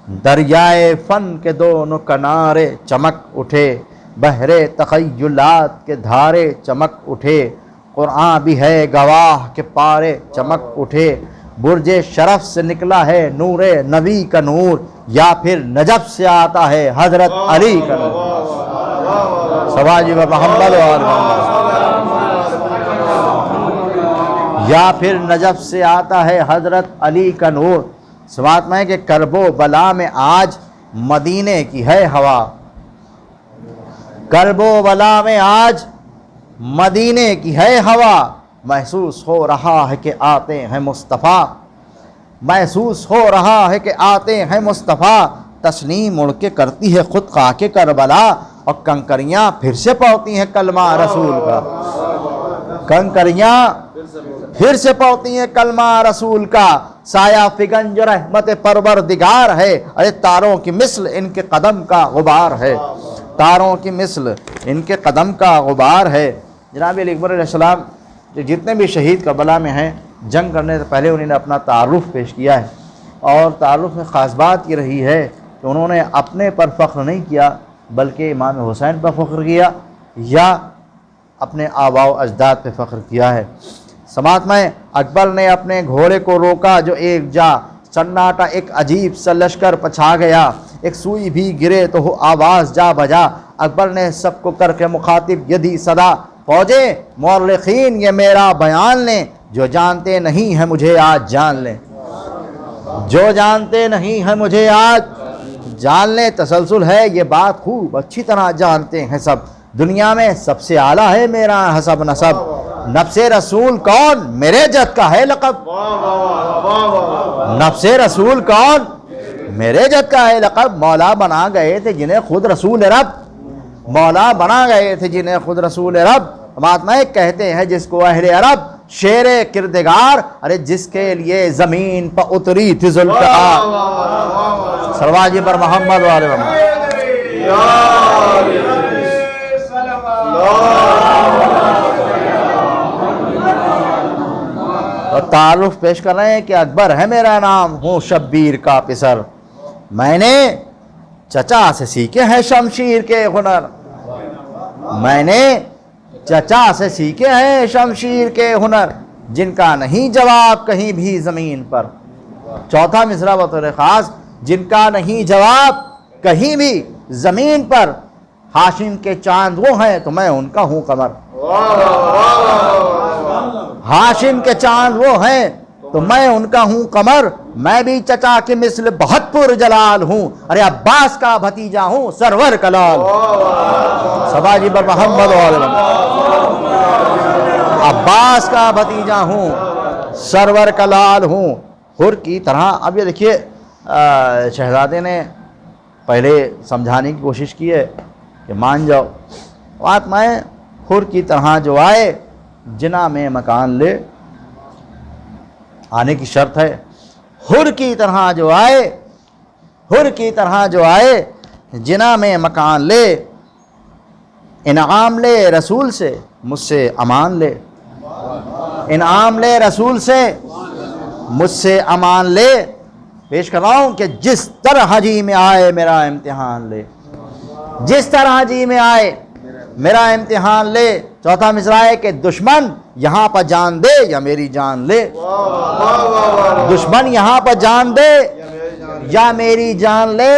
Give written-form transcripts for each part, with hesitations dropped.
دریائے فن کے دونوں کنارے چمک اٹھے، بحرے تخیلات کے دھارے چمک اٹھے، قرآن بھی ہے گواہ کے پارے چمک اٹھے، برج شرف سے نکلا ہے نور نبی کا نور، یا پھر نجف سے آتا ہے حضرت علی کا نور۔ سواجی و محمد و آل محمد۔ یا پھر نجف سے آتا ہے حضرت علی کا نور۔ سماعت میں کہ کرب و بلا میں آج مدینے کی ہے ہوا، کرب و بلا میں آج مدینے کی ہے ہوا، محسوس ہو رہا ہے کہ آتے ہیں مصطفیٰ، محسوس ہو رہا ہے کہ آتے ہیں مصطفیٰ، تسلیم اڑ کے کرتی ہے خود خاک کربلا، اور کنکریاں پھر سے پوتی ہیں کلمہ رسول کا، کنکریاں پھر سے پوتی ہیں کلمہ رسول کا، سایہ فگن جو رحمت پروردگار ہے، ارے تاروں کی مثل ان کے قدم کا غبار ہے، تاروں کی مثل ان کے قدم کا غبار ہے۔ جناب علی اکبر علیہ السلام جتنے بھی شہید کربلا میں ہیں، جنگ کرنے سے پہلے انہوں نے اپنا تعارف پیش کیا ہے، اور تعارف میں خاص بات یہ رہی ہے کہ انہوں نے اپنے پر فخر نہیں کیا بلکہ امام حسین پر فخر کیا یا اپنے آباء و اجداد پہ فخر کیا ہے۔ سماعت میں اکبر نے اپنے گھوڑے کو روکا جو ایک جا، سناٹا ایک عجیب سا لشکر پچھا گیا، ایک سوئی بھی گرے تو ہو آواز جا بجا، اکبر نے سب کو کر کے مخاطب یہ دی صدا، فوجے مورخین یہ میرا بیان لیں، جو جانتے نہیں ہیں مجھے آج جان لیں، جو جانتے نہیں ہیں مجھے آج جان لیں، تسلسل ہے یہ بات خوب اچھی طرح جانتے ہیں سب، دنیا میں سب سے اعلیٰ ہے میرا حسب نسب، نفس رسول کون میرے جد کا ہے لقب، نفس رسول کون میرے جد کا ہے لقب، مولا بنا گئے تھے جنہیں خود رسول رب، مولا بنا گئے تھے جنہیں خود رسول رب، مہاتما کہتے ہیں جس کو اہل عرب شیر کردگار، ارے جس کے لیے زمین پر اتری تھی ذوالفقار، سرواجی پر محمد والے محمد۔ اور تعارف پیش کر رہے ہیں کہ اکبر ہے میرا نام، ہوں شبیر کا پسر، میں نے چچا سے سیکھے ہیں شمشیر کے ہنر، میں نے چچا سے سیکھے ہیں شمشیر کے ہنر، جن کا نہیں جواب کہیں بھی زمین پر۔ چوتھا مصرع بطور خاص، جن کا نہیں جواب کہیں بھی زمین پر، ہاشم کے چاند وہ ہیں تو میں ان کا ہوں قمر، ہاشم کے چاند وہ ہیں تو میں ان کا ہوں قمر، میں بھی چچا کے مثل بہت پر جلال ہوں، ارے عباس کا بھتیجا ہوں سرور کلال، سباجی پر محمد عباس کا بھتیجا ہوں سرور کلال ہوں، حر کی طرح۔ اب یہ دیکھیے شہزادے نے پہلے سمجھانے کی کوشش کی ہے کہ مان جاؤ، بات میں حر کی طرح جو آئے جنا میں مکان لے، آنے کی شرط ہے، حر کی طرح جو آئے، حر کی طرح جو آئے جنا میں مکان لے، انعام لے رسول سے مجھ سے امان لے، انعام لے رسول سے مجھ سے امان لے، پیش کر رہا ہوں کہ جس طرح جی میں آئے میرا امتحان لے، جس طرح جی میں آئے میرا امتحان لے۔ چوتھا مصرع ہے کہ دشمن یہاں پر جان دے یا میری جان لے، دشمن یہاں پر جان دے یا میری جان لے،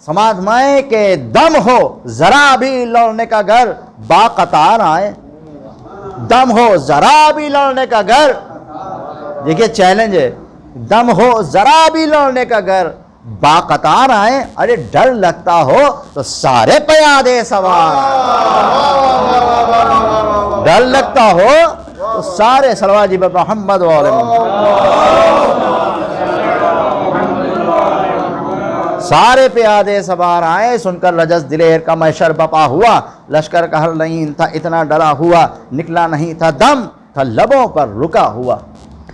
سماعت میں کہ دم ہو ذرا بھی لڑنے کا گر با قطار آئے، دم ہو ذرا بھی لڑنے کا گر، دیکھیے چیلنج ہے، دم ہو ذرا بھی لڑنے کا گر با قطار آئے، ارے ڈر لگتا ہو تو سارے پیادے سوار، ڈر لگتا ہو تو سارے سلواجی پر محمد والے سارے پیادے سوار آئے، سن کر رجس دلیر کا محشر بپا ہوا، لشکر کا ہر لعین تھا اتنا ڈرا ہوا، نکلا نہیں تھا دم تھا لبوں پر رکا ہوا،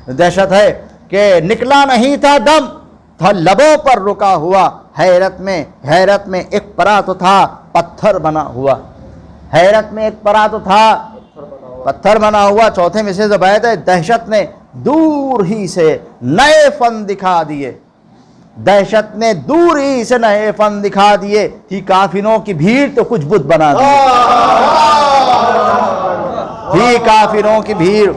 دہشت ہے کہ نکلا نہیں تھا دم تھا لبوں پر رکا ہوا، حیرت میں ایک پرا تو تھا پتھر بنا ہوا، حیرت میں ایک پرا تو تھا پتھر بنا ہوا۔ چوتھے میں سے زبید ہے، دہشت نے دور ہی سے نئے فن دکھا دیے، دہشت نے دوری سے نئے فن دکھا دیے، تھی کافروں کی بھیڑ تو کچھ بت بنا دیے، تھی کافروں کی بھیڑ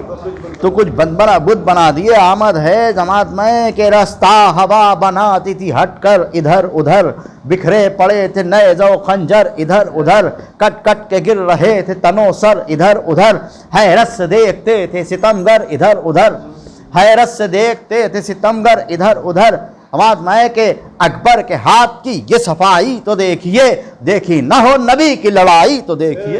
تو کچھ بت بنا دیے۔ آمد ہے جماعت میں کہ رستہ ہوا بناتی تھی ہٹ کر ادھر ادھر، بکھرے پڑے تھے نئے زو خنجر ادھر ادھر، کٹ کٹ کے گر رہے تھے تنو سر ادھر ادھر، حیرت سے دیکھتے تھے ستمگر ادھر ادھر، حیرت سے دیکھتے تھے ستمگر ادھر ادھر۔ آواز میں کہ اکبر کے ہاتھ کی یہ صفائی تو دیکھیے، دیکھی نہ ہو نبی کی لڑائی تو دیکھیے،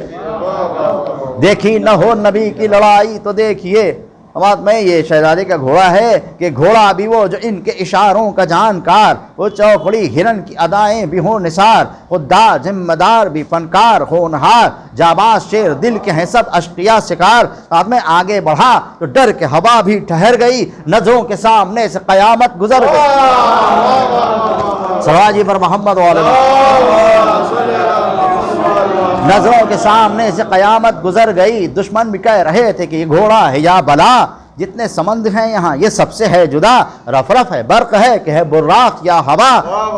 دیکھی نہ ہو نبی کی لڑائی تو دیکھیے۔ آواز میں یہ شہزادے کا گھوڑا ہے کہ گھوڑا بھی وہ جو ان کے اشاروں کا جانکار، وہ چوکھڑی ہرن کی ادائیں بھی ہوں نثار، خوددار ذمہ دار بھی فنکار ہونہار، جاباز شیر دل کے ہیں سب اشقیاء شکار۔ آواز میں آگے بڑھا تو ڈر کے ہوا بھی ٹھہر گئی، نظروں کے سامنے سے قیامت گزر گئی۔ سراجی پر محمد نظروں کے سامنے سے قیامت گزر گئی۔ دشمن بھی کہہ رہے تھے کہ یہ گھوڑا ہے یا بلا، جتنے سمند ہیں یہاں یہ سب سے ہے جدا، رف رف ہے برق ہے کہ ہے براق یا ہوا،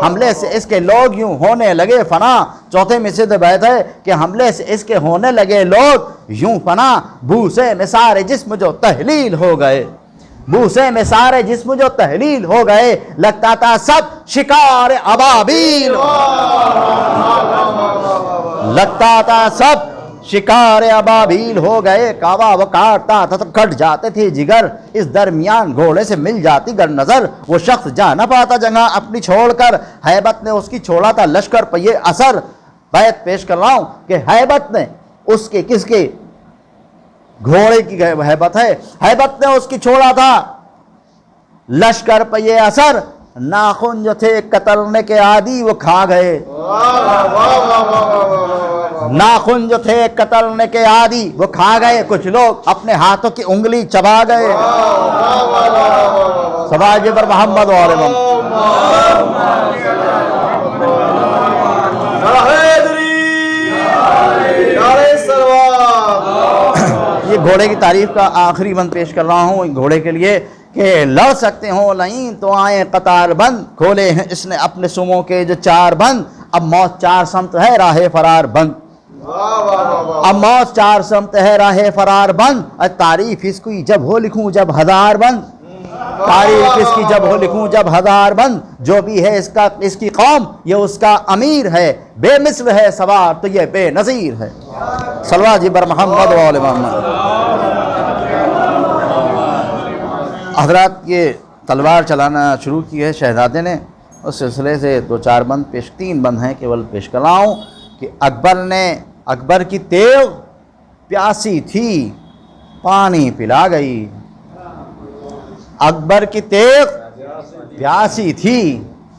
حملے سے اس کے لوگ یوں ہونے لگے فنا۔ چوتھے میں سے بیت ہے کہ حملے سے اس کے ہونے لگے لوگ یوں فنا، بوسے میں سارے جسم جو تحلیل ہو گئے، بوسے میں سارے جسم جو تحلیل ہو گئے، لگتا تھا سب شکار ابابیل، لگتا تھا سب شکار ابابیل ہو گئے۔ کعبہ وہ کاٹتا تھا تو کٹ جاتے تھے جگر، اس درمیان گھوڑے سے مل جاتی گر نظر، وہ شخص جا نہ پاتا جگہ اپنی چھوڑ کر، ہیبت نے اس کی چھوڑا تھا لشکر پہ یہ اثر۔ بیت پیش کر رہا ہوں کہ ہیبت نے اس کے کس کے گھوڑے کی ہیبت ہے، ہیبت نے اس کی چھوڑا تھا لشکر پہ یہ اثر، ناخن جو تھے کترنے کے عادی وہ کھا گئے، ناخن جو تھے کترنے کے عادی وہ کھا گئے، کچھ لوگ اپنے ہاتھوں کی انگلی چبا گئے۔ سباج پر محمد اور یہ گھوڑے کی تعریف کا آخری بند پیش کر رہا ہوں گھوڑے کے لیے کہ لڑ سکتے ہوں لئیں تو آئیں قطار بند، کھولے ہیں اس نے اپنے سموں کے جو چار بند، اب موت چار سمت ہے راہ فرار بند، اب موت چار سمت ہے راہ فرار بند، تعریف اس کی جب ہو لکھوں جب ہزار بند، تعریف اس کی جب ہو لکھوں جب ہزار بند، جو بھی ہے اس کی قوم یہ اس کا امیر ہے، بے مثل ہے سوار تو یہ بے نظیر ہے۔ صلوات بر محمد و آل محمد۔ حضرات یہ تلوار چلانا شروع کی ہے شہزادے نے، اس سلسلے سے دو چار بند تین بند ہیں کیول پیش کر رہا ہوں کہ اکبر کی تیغ پیاسی تھی پانی پلا گئی، اکبر کی تیغ پیاسی تھی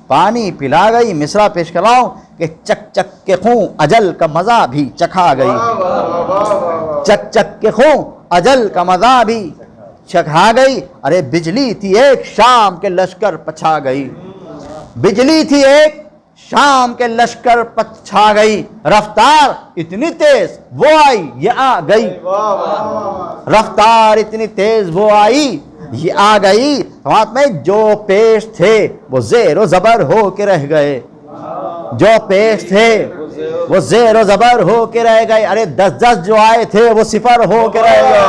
پانی پلا گئی۔ مصرع پیش کر رہا ہوں کہ چک چک کے خون اجل کا مزہ بھی چکھا گئی، چک چک کے خون اجل کا مزہ بھی چکھا گئی۔ ارے بجلی تھی ایک شام کے لشکر پچھا گئی، بجلی تھی ایک شام کے لشکر پچھا گئی، رفتار اتنی تیز وہ آئی یہ آ گئی، رفتار اتنی تیز وہ آئی یہ آ گئی۔ سماعت میں جو پیش تھے وہ زیر و زبر ہو کے رہ گئے، جو پیش تھے وہ زیر و زبر ہو کے رہ گئے، ارے 10 جو آئے تھے وہ صفر ہو کے رہ گئے،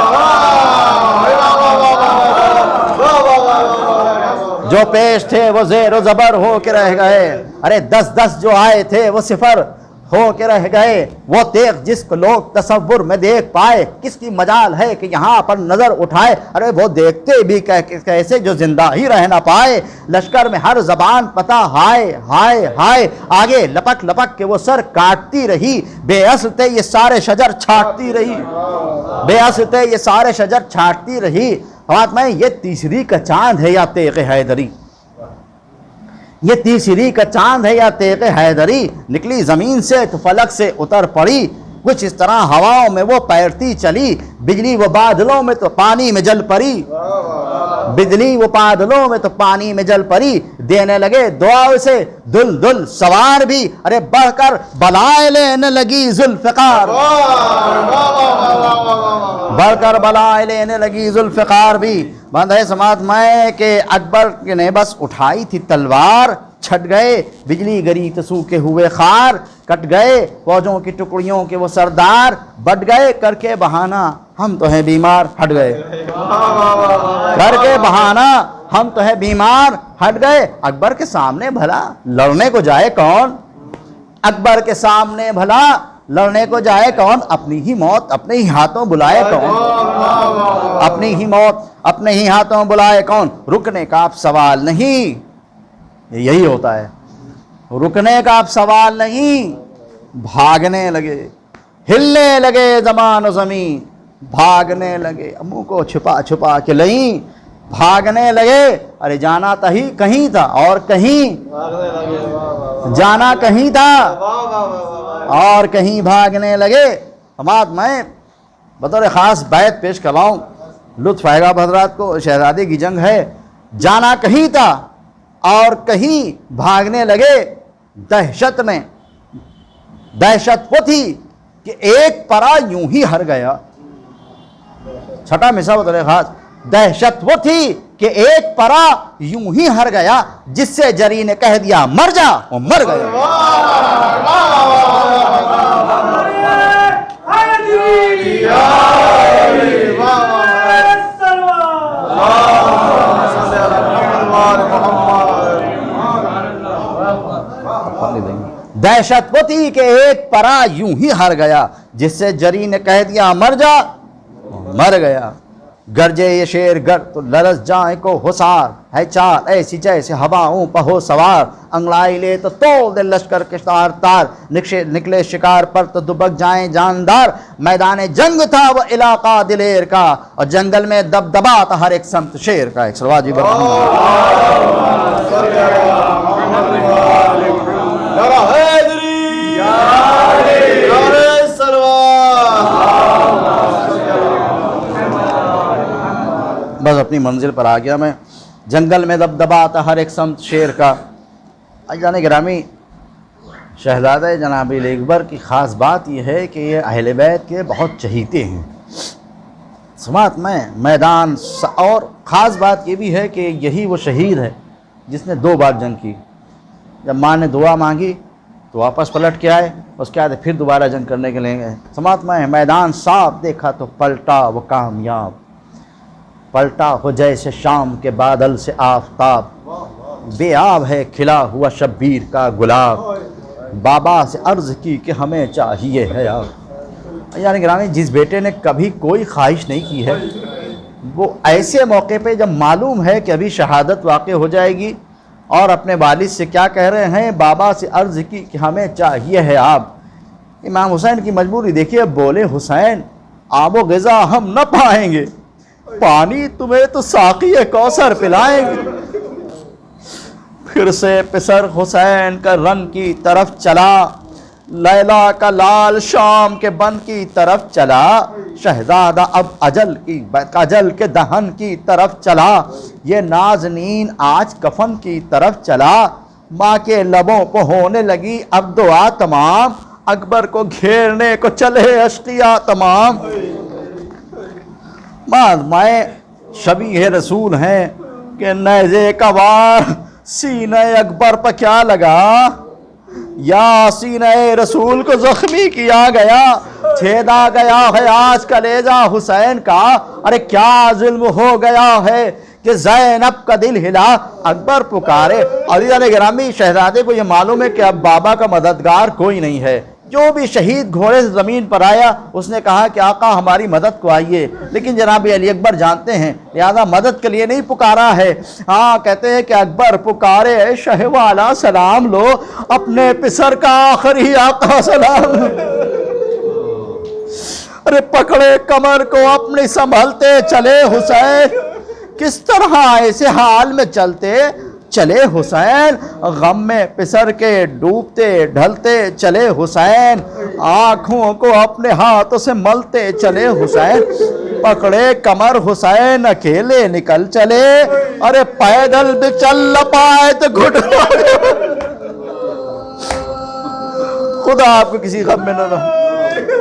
جو پیش تھے وہ زیر و زبر ہو کے رہ گئے، ارے 10 جو آئے تھے وہ صفر ہو کے رہ گئے۔ وہ تیغ جس کو لوگ تصور میں دیکھ پائے، کس کی مجال ہے کہ یہاں پر نظر اٹھائے، ارے وہ دیکھتے بھی کیسے جو زندہ ہی رہ نہ پائے۔ لشکر میں ہر زبان پتا ہائے ہائے ہائے، آگے لپک لپک کے وہ سر کاٹتی رہی، بے اصل تھے یہ سارے شجر چھاٹتی رہی، بے اصل تھے یہ سارے شجر چھاٹتی رہی۔ بات میں یہ تیسری کا چاند ہے یا تیغ حیدری، یہ تیسری کا چاند ہے یا تیغ حیدری، نکلی زمین سے تو فلک سے اتر پڑی، کچھ اس طرح ہواؤں میں وہ پیرتی چلی، بجلی وہ بادلوں میں تو پانی میں جل پڑی، بجلی وہ بادلوں میں تو پانی میں جل پڑی، دینے لگے دعا سے دل دل سوار بھی، ارے بڑھ کر بلائے لینے لگی ذوالفقار، بڑھ کر بلائے لینے لگی ذوالفقار بھی. بند ہے سماعت میں کہ اکبر نے بس اٹھائی تھی تلوار, چھٹ گئے بجلی گری تسو کے ہوئے خار, کٹ گئے فوجوں کی ٹکڑیوں کے وہ سردار, بٹ گئے کر کے بہانہ ہم تو ہیں بیمار, ہٹ گئے کر کے بہانہ ہم تو ہیں بیمار, ہٹ گئے. اکبر کے سامنے بھلا لڑنے کو جائے کون, اکبر کے سامنے بھلا لڑنے کو جائے کون, اپنی ہی موت اپنے ہی ہاتھوں بلائے کون, اپنی ہی موت اپنے ہی ہاتھوں بلائے کون. رکنے کا اب سوال نہیں, یہی ہوتا ہے, رکنے کا اب سوال نہیں, بھاگنے لگے, ہلنے لگے زمان و زمین, بھاگنے لگے, منہ کو چھپا چھپا کے لئیں بھاگنے لگے. ارے جانا تھی کہیں تھا اور کہیں, جانا کہیں تھا اور کہیں بھاگنے لگے. سماعت میں بطور خاص بیت پیش کرواؤں, لطف آئے گا حضرات کو. شہزادے کی جنگ ہے, جانا کہیں تھا اور کہیں بھاگنے لگے. دہشت میں دہشت وہ تھی کہ ایک پرا یوں ہی ہر گیا. چھٹا مصرع بطور خاص, دہشت وہ تھی کہ ایک پرا یوں ہی ہر گیا, جس سے جری نے کہہ دیا مر جا, وہ مر گیا. دہشت وہ تھی کہ ایک پرا یوں ہی ہر گیا, جس سے جری نے کہہ دیا مر جا, مر گیا. گرجے یہ شیر گر تو لرز جائیں کو حسار, ہے چار ایسی جیسے ہواؤں پہ ہو سوار. انگڑائی لے تو توڑ دے لشکر کے تار تار, نکلے شکار پر تو دبک جائیں جاندار. میدان جنگ تھا وہ علاقہ دلیر کا, اور جنگل میں دبدبا تھا ہر ایک سمت شیر کا. ایک سلوات جی بس اپنی منزل پر آ گیا میں. جنگل میں دبدبا تھا ہر ایک سمت شیر کا. جان گرامی, شہزادہ جناب علی اکبر کی خاص بات یہ ہے کہ یہ اہل بیت کے بہت چہیتے ہیں. سماعت میں میدان, اور خاص بات یہ بھی ہے کہ یہی وہ شہید ہے جس نے 2 بار جنگ کی. جب ماں نے دعا مانگی تو واپس پلٹ کے آئے, اس کے بعد پھر دوبارہ جنگ کرنے کے لیے گئے. سماعت میں میدان صاف دیکھا تو پلٹا وہ کامیاب, پلٹا ہو جیسے شام کے بادل سے آفتاب. بے آب ہے کھلا ہوا شبیر کا گلاب, بابا سے عرض کی کہ ہمیں چاہیے ہے آپ. یعنی گرامی, جس بیٹے نے کبھی کوئی خواہش نہیں کی ہے, وہ ایسے موقع پہ جب معلوم ہے کہ ابھی شہادت واقع ہو جائے گی, اور اپنے والد سے کیا کہہ رہے ہیں, بابا سے عرض کی کہ ہمیں چاہیے ہے آپ. امام حسین کی مجبوری دیکھیے, بولے حسین آب و غذا ہم نہ پائیں گے, پانی تمہیں تو ساقی کوثر پلائیں گے. پھر سے پسر حسین کا رن کی طرف چلا, لیلا کا لال شام کے بن کی طرف چلا. شہزادہ اب اجل کے دہن کی طرف چلا, یہ نازنین آج کفن کی طرف چلا. ماں کے لبوں کو ہونے لگی اب دعا تمام, اکبر کو گھیرنے کو چلے اشقیاء تمام. مائیں شبیہ رسول ہیں کہ نیزے کا وار سینہ اکبر پر کیا لگا, یا سینہ رسول کو زخمی کیا گیا. چھیدا گیا ہے آج کلیجہ حسین کا, ارے کیا ظلم ہو گیا ہے کہ زینب کا دل ہلا. اکبر پکارے. عزیزان گرامی, شہزادے کو یہ معلوم ہے کہ اب بابا کا مددگار کوئی نہیں ہے. جو بھی شہید گھوڑے سے زمین پر آیا, اس نے کہا کہ آقا ہماری مدد کو آئیے. لیکن جناب علی اکبر جانتے ہیں, لہذا مدد کے لیے نہیں پکارا ہے. ہاں کہتے ہیں کہ اکبر پکارے شہ والا سلام لو, اپنے پسر کا آخری آقا سلام لو. ارے پکڑے کمر کو اپنی سنبھلتے چلے حسین, کس طرح ایسے حال میں چلتے چلے حسین. غم میں پسر کے ڈوبتے ڈھلتے چلے حسین, آنکھوں کو اپنے ہاتھوں سے ملتے چلے حسین. پکڑے کمر حسین اکیلے نکل چلے, ارے پیدل بھی چل نہ پائے تو گھٹنوں خدا آپ کو کسی غم میں نہ رہو.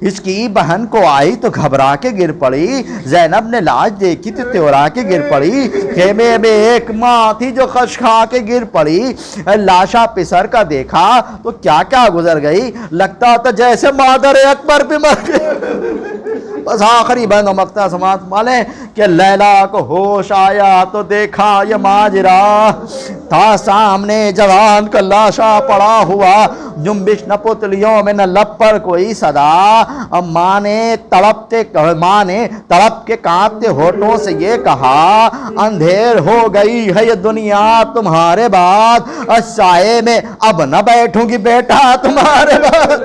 اس کی بہن کو آئی تو گھبرا کے گر پڑی، زینب نے لاش دیکھی تو تیورا کے گر پڑی، خیمے میں ایک ماں تھی جو خش کھا کے گر پڑی، لاشا پسر کا دیکھا تو کیا کیا گزر گئی، لگتا تھا جیسے مادر اکبر بھی مر گئی۔ بس آخری بند و مقطع سماعت مالیں کہ لیلا کو ہوش آیا تو دیکھا یہ ماجرا، تھا سامنے جوان کا لاشا پڑا ہوا، جنبش نہ پتلیوں میں نہ لب پر کوئی صدا، ماں نے تڑپ کے کانپتے ہونٹوں سے یہ کہا، اندھیر ہو گئی ہے یہ دنیا تمہارے بعد، سائے میں اب نہ بیٹھوں گی بیٹا تمہارے بعد،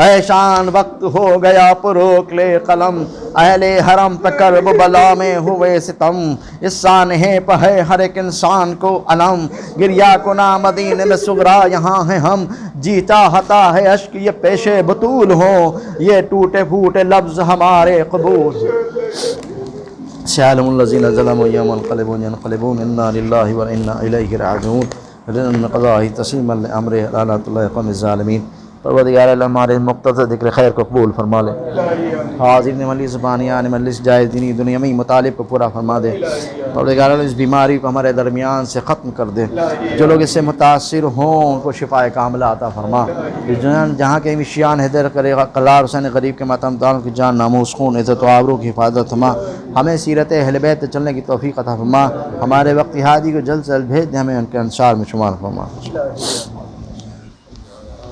اے شان وقت ہو گیا پروک لے قلم، اہل حرم پہ کرب بلا میں ہوئے ستم، اس سانحے پہ ہے ہر ایک انسان کو علم، گریا کنا مدینے میں صغرا یہاں ہیں ہم، جیتا ہتا ہے اشک یہ پیشے بطول ہوں، یہ ٹوٹے پھوٹے لفظ ہمارے قبول، سیعلم الذین ظلموا یوم ينقلبون انا للہ و انا الیہ راجعون، رضا قضاء تسلیما لامر لعنۃ اللہ قوم الظالمین۔ پروردگار اللہ ہمارے مختصر ذکر خیر کو قبول فرما لے، حاضرین مجلس زبانیان مجلس جائز دینی دنیاوی مطالب کو پورا فرما دے، پروردگار اللہ اس بیماری کو ہمارے درمیان سے ختم کر دے، جو لوگ اس سے متاثر ہوں ان کو شفاء کاملہ عطا فرما، جہاں کے مشیان حیدر کرے قلار حسین غریب کے ماتم داروں کی جان ناموس خون عزت و آبرو کی حفاظت فرما، ہمیں سیرت اہل بیت چلنے کی توفیق عطا فرما، ہمارے وقت ہادی کو جلد سے جلد بھیج دے، ہمیں ان کے انصار میں شمار فرما۔